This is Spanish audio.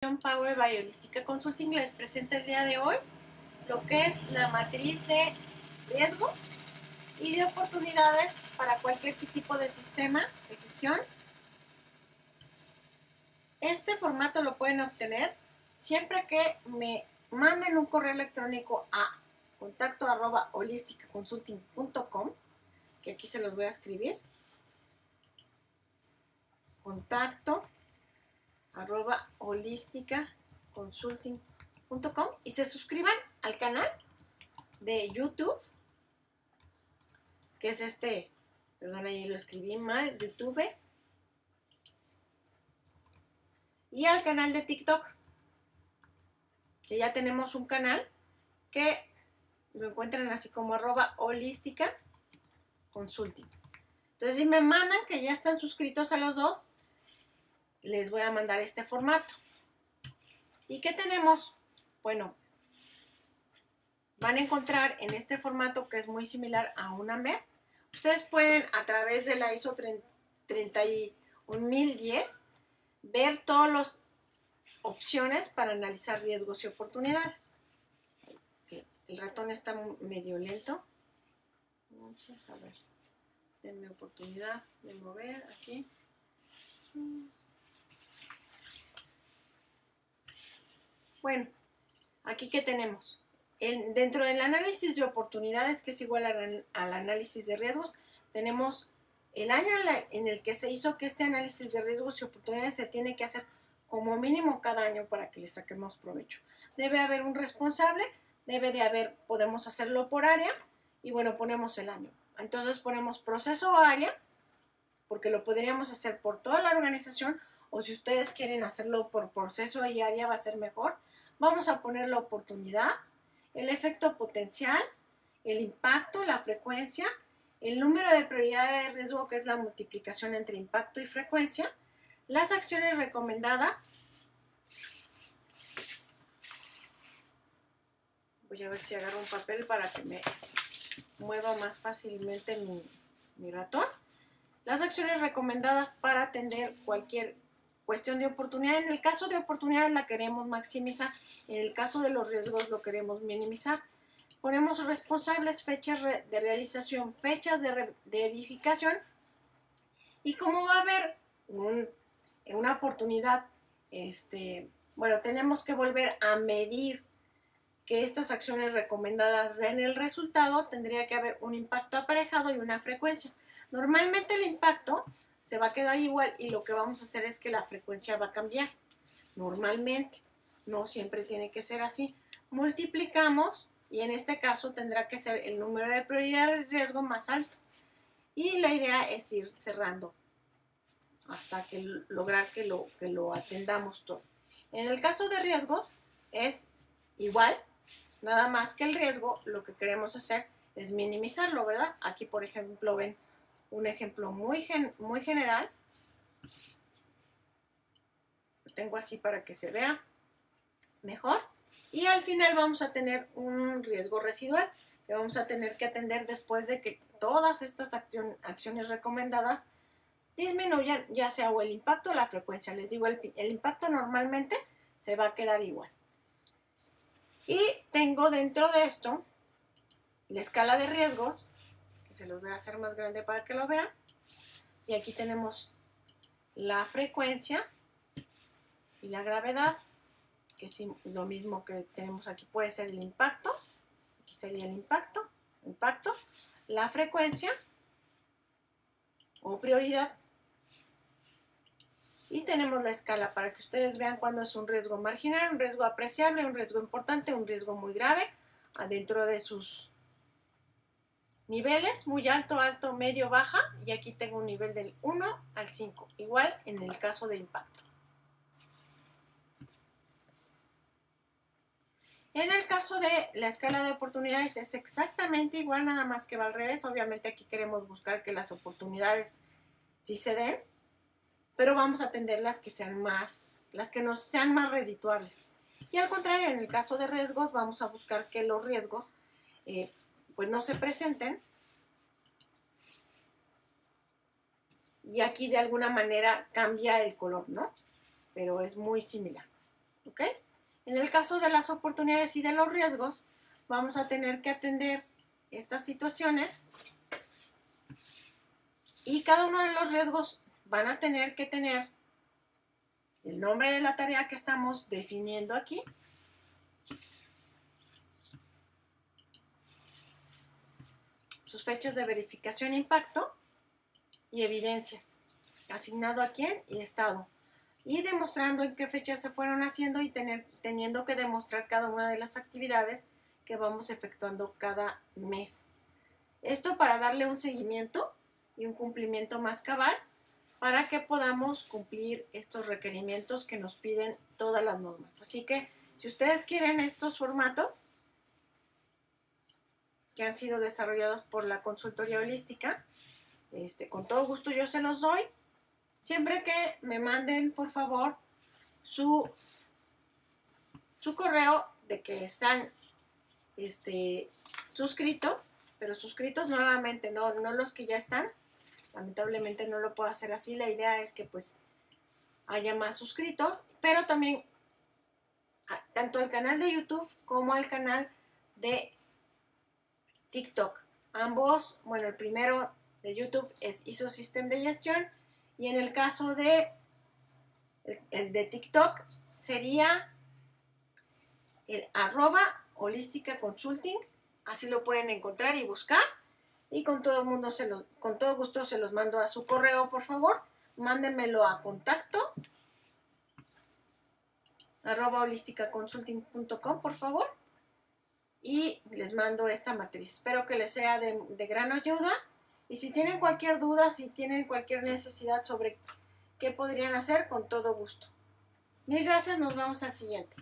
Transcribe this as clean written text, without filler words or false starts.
Power by Holística Consulting les presenta el día de hoy lo que es la matriz de riesgos y de oportunidades para cualquier tipo de sistema de gestión. Este formato lo pueden obtener siempre que me manden un correo electrónico a contacto@holisticaconsulting.com, que aquí se los voy a escribir. contacto@holisticaconsulting.com y se suscriban al canal de YouTube, que es perdón, ahí lo escribí mal, YouTube, y al canal de TikTok, que ya tenemos un canal que lo encuentran así como @holísticaconsulting. Entonces, si me mandan que ya están suscritos a los dos, les voy a mandar este formato. ¿Y qué tenemos? Bueno, van a encontrar en este formato, que es muy similar a una MEF. Ustedes pueden, a través de la ISO 31010, ver todas las opciones para analizar riesgos y oportunidades. El ratón está medio lento. Vamos a ver. Denme oportunidad de mover aquí. Bueno, aquí ¿qué tenemos? Dentro del análisis de oportunidades, que es igual al análisis de riesgos, tenemos el año en el que se hizo, que este análisis de riesgos y oportunidades se tiene que hacer como mínimo cada año para que le saquemos provecho. Debe haber un responsable, podemos hacerlo por área, y bueno, ponemos el año. Entonces ponemos proceso o área, porque lo podríamos hacer por toda la organización, o si ustedes quieren hacerlo por proceso y área va a ser mejor. Vamos a poner la oportunidad, el efecto potencial, el impacto, la frecuencia, el número de prioridad de riesgo, que es la multiplicación entre impacto y frecuencia, las acciones recomendadas. Voy a ver si agarro un papel para que me mueva más fácilmente mi ratón. Las acciones recomendadas para atender cualquier cuestión de oportunidad. En el caso de oportunidad la queremos maximizar, en el caso de los riesgos lo queremos minimizar. Ponemos responsables, fechas de realización, fechas de verificación, y como va a haber una oportunidad, bueno, tenemos que volver a medir que estas acciones recomendadas den el resultado, tendría que haber un impacto aparejado y una frecuencia. Normalmente el impacto se va a quedar igual y lo que vamos a hacer es que la frecuencia va a cambiar. Normalmente, no siempre tiene que ser así. Multiplicamos y en este caso tendrá que ser el número de prioridad de riesgo más alto. Y la idea es ir cerrando hasta lograr que lo atendamos todo. En el caso de riesgos es igual, nada más que el riesgo lo que queremos hacer es minimizarlo, ¿verdad? Aquí, por ejemplo, ven un ejemplo muy general. Lo tengo así para que se vea mejor. Y al final vamos a tener un riesgo residual que vamos a tener que atender después de que todas estas acciones recomendadas disminuyan, ya sea o el impacto o la frecuencia. Les digo, el impacto normalmente se va a quedar igual. Y tengo dentro de esto la escala de riesgos, que se los voy a hacer más grande para que lo vean. Y aquí tenemos la frecuencia y la gravedad, que es lo mismo que tenemos aquí. Puede ser el impacto, aquí sería el impacto, la frecuencia o prioridad. Y tenemos la escala para que ustedes vean cuándo es un riesgo marginal, un riesgo apreciable, un riesgo importante, un riesgo muy grave, adentro de sus niveles, muy alto, alto, medio, baja, y aquí tengo un nivel del 1 al 5, igual en el caso de impacto. En el caso de la escala de oportunidades es exactamente igual, nada más que va al revés. Obviamente aquí queremos buscar que las oportunidades sí se den, pero vamos a atender las que nos sean más redituables. Y al contrario, en el caso de riesgos, vamos a buscar que los riesgos pues no se presenten. Y aquí de alguna manera cambia el color, ¿no? Pero es muy similar. ¿ok? En el caso de las oportunidades y de los riesgos, vamos a tener que atender estas situaciones y cada uno de los riesgos van a tener que tener el nombre de la tarea que estamos definiendo aquí, sus fechas de verificación e impacto y evidencias, asignado a quién y estado, y demostrando en qué fechas se fueron haciendo y teniendo que demostrar cada una de las actividades que vamos efectuando cada mes. Esto para darle un seguimiento y un cumplimiento más cabal para que podamos cumplir estos requerimientos que nos piden todas las normas. Así que si ustedes quieren estos formatos que han sido desarrollados por la consultoría holística, con todo gusto yo se los doy, siempre que me manden por favor su correo de que están suscritos, pero suscritos nuevamente, no los que ya están. Lamentablemente no lo puedo hacer así, la idea es que pues haya más suscritos, pero también tanto al canal de YouTube como al canal de TikTok. Ambos, bueno, el primero de YouTube es ISO System de Gestión y en el caso de el de TikTok sería el @holística consulting, así lo pueden encontrar y buscar y con todo gusto se los mando a su correo, por favor, mándenmelo a contacto @holísticaconsulting.com, por favor, y les mando esta matriz. Espero que les sea de gran ayuda y si tienen cualquier duda, si tienen cualquier necesidad sobre qué podrían hacer, con todo gusto. Mil gracias, nos vemos al siguiente.